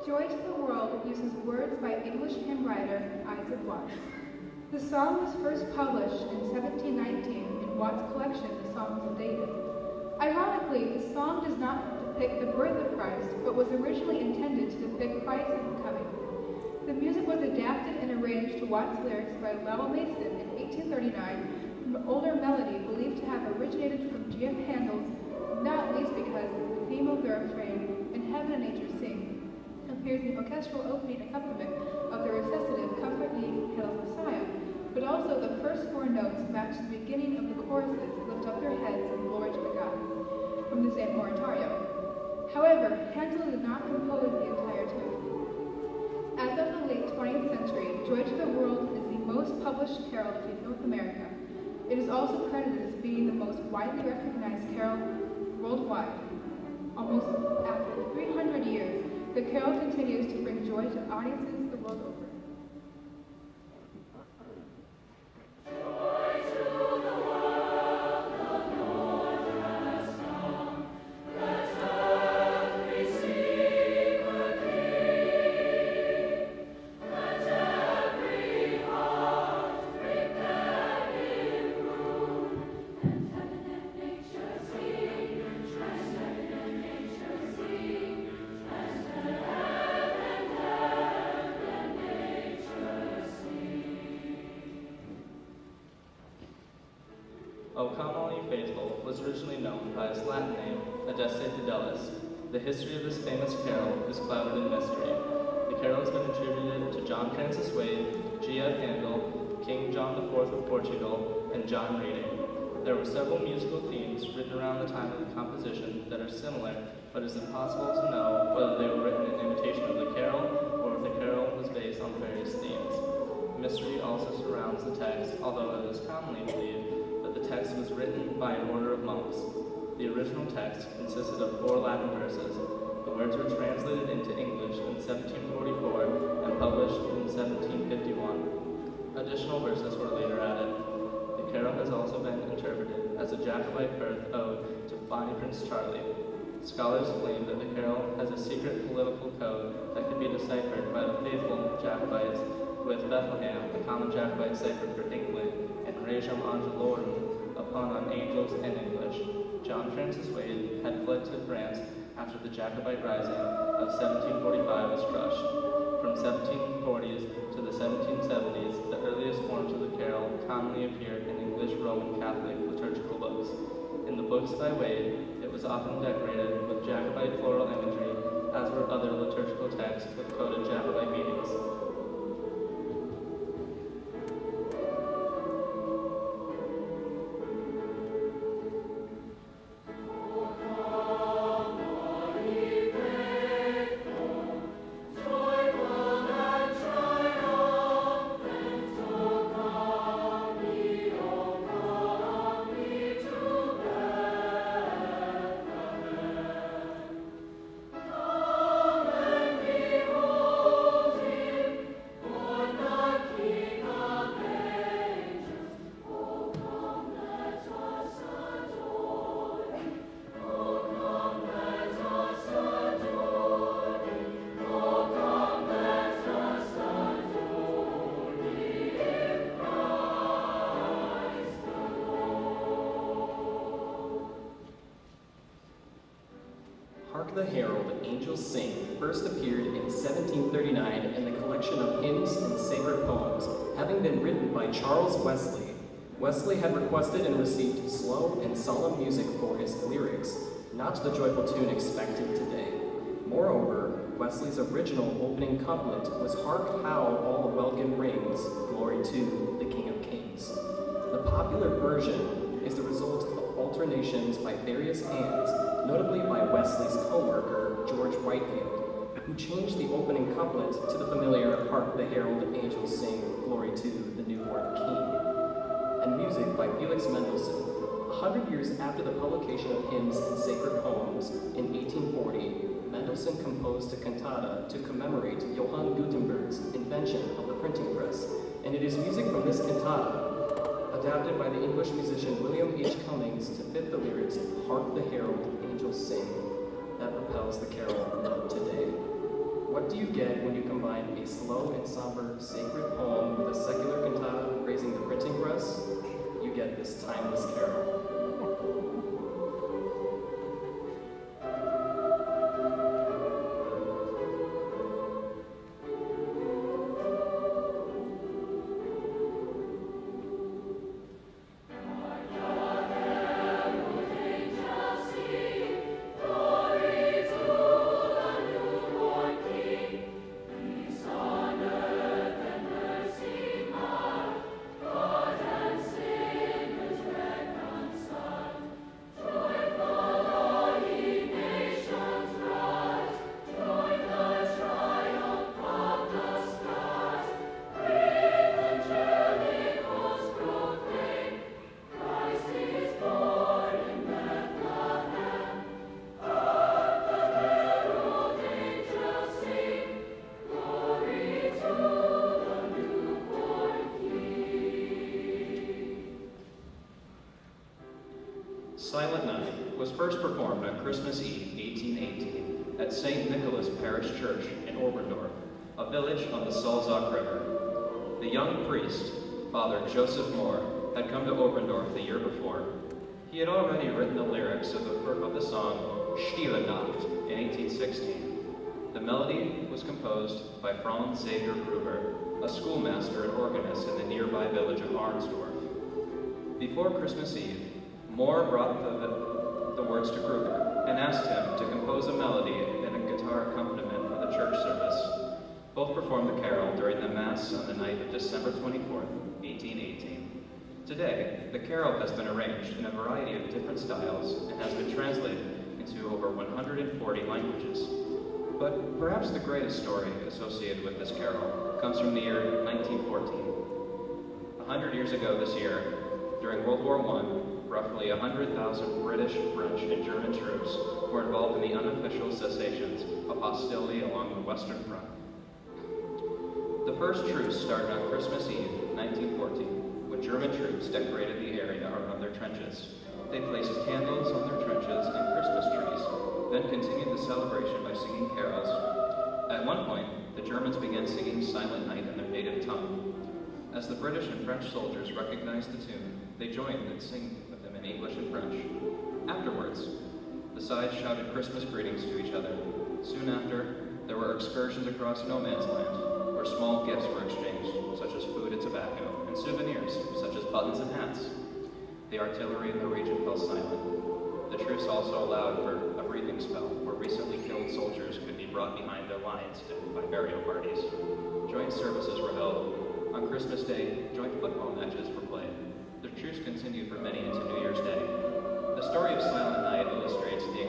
Joy to the World uses words by English hymn writer Isaac Watts. The song was first published in 1719 in Watts' collection, The Songs of David. Ironically, the song does not depict the birth of Christ, but was originally intended to depict Christ's coming. The music was adapted and arranged to Watts' lyrics by Lowell Mason in 1839 from an older melody believed to have originated from G.F. Handel's, not least because the theme of the refrain, "In Heaven and Nature Sing," appears in the orchestral opening accompaniment of the recitative "Comfort Ye, Hail Messiah," but also the first four notes match the beginning of the choruses, "Lift up your heads and glory to the God," from the same oratorio. However, Handel did not compose the entire tune. As of the late 20th century, Joy to the World is the most published carol in North America. It is also credited as being the most widely recognized carol worldwide. Almost after 300 years, the carol continues to bring joy to audiences the world over. O Come All Ye Faithful was originally known by its Latin name, Adeste Fidelis. The history of this famous carol is clouded in mystery. The carol has been attributed to John Francis Wade, G.F. Handel, King John IV of Portugal, and John Reading. There were several musical themes written around the time of the composition that are similar, but it is impossible to know whether they were written in imitation of the carol or if the carol was based on various themes. Mystery also surrounds the text, although it is commonly believed that the text was written by an order of monks. The original text consisted of 4 Latin verses. The words were translated into English in 1744 and published in 1751. Additional verses were later added. The carol has also been interpreted as a Jacobite birth ode to Bonnie Prince Charlie. Scholars claim that the carol has a secret political code that can be deciphered by the faithful Jacobites, with Bethlehem, the common Jacobite cipher for England, and Regium Angelorum upon on angels and English. John Francis Wade had fled to France after the Jacobite Rising of 1745 was crushed. From 1740s to the 1770s, the earliest forms of the carol commonly appeared in English Roman Catholic liturgical books. In the books by Wade, it was often decorated with Jacobite floral imagery, as were other liturgical texts with coded Jacobite meanings. Hark the Herald, Angels Sing first appeared in 1739 in the collection of hymns and sacred poems, having been written by Charles Wesley. Wesley had requested and received slow and solemn music for his lyrics, not the joyful tune expected today. Moreover, Wesley's original opening couplet was "Hark how all the welkin rings, glory to the King of Kings." The popular version is the result of alternations by various hands, notably by Wesley's co-worker, George Whitefield, who changed the opening couplet to the familiar "Hark the Herald, Angels Sing, Glory to the Newborn King," and music by Felix Mendelssohn. 100 years after the publication of hymns and sacred poems, in 1840, Mendelssohn composed a cantata to commemorate Johann Gutenberg's invention of the printing press, and it is music from this cantata, adapted by the English musician William H. Cummings to fit the lyrics "Hark the Herald, Angels Sing," that propels the carol of today. What do you get when you combine a slow and somber sacred poem with a secular cantata praising the printing press? You get this timeless carol. Silent Night was first performed on Christmas Eve, 1818, at St. Nicholas Parish Church in Oberndorf, a village on the Sulzach River. The young priest, Father Joseph Moore, had come to Oberndorf the year before. He had already written the lyrics of the song Stille Nacht in 1816. The melody was composed by Franz Xavier Gruber, a schoolmaster and organist in the nearby village of Arnsdorf. Before Christmas Eve, Moore brought the words to Gruber and asked him to compose a melody and a guitar accompaniment for the church service. Both performed the carol during the Mass on the night of December 24th, 1818. Today, the carol has been arranged in a variety of different styles and has been translated into over 140 languages. But perhaps the greatest story associated with this carol comes from the year 1914. 100 years ago this year, during World War I, roughly 100,000 British, French, and German troops were involved in the unofficial cessations of hostility along the Western Front. The first truce started on Christmas Eve, 1914, when German troops decorated the area around their trenches. They placed candles on their trenches and Christmas trees, then continued the celebration by singing carols. At one point, the Germans began singing Silent Night in their native tongue. As the British and French soldiers recognized the tune, they joined in singing with them in English and French. Afterwards, the sides shouted Christmas greetings to each other. Soon after, there were excursions across no man's land, where small gifts were exchanged, such as food and tobacco, and souvenirs, such as buttons and hats. The artillery in the region fell silent. The truce also allowed for a breathing spell, where recently killed soldiers could be brought behind their lines by burial parties. Joint services were held. On Christmas Day, joint football matches were played. The truce continued for many into New Year's Day. The story of Silent Night illustrates the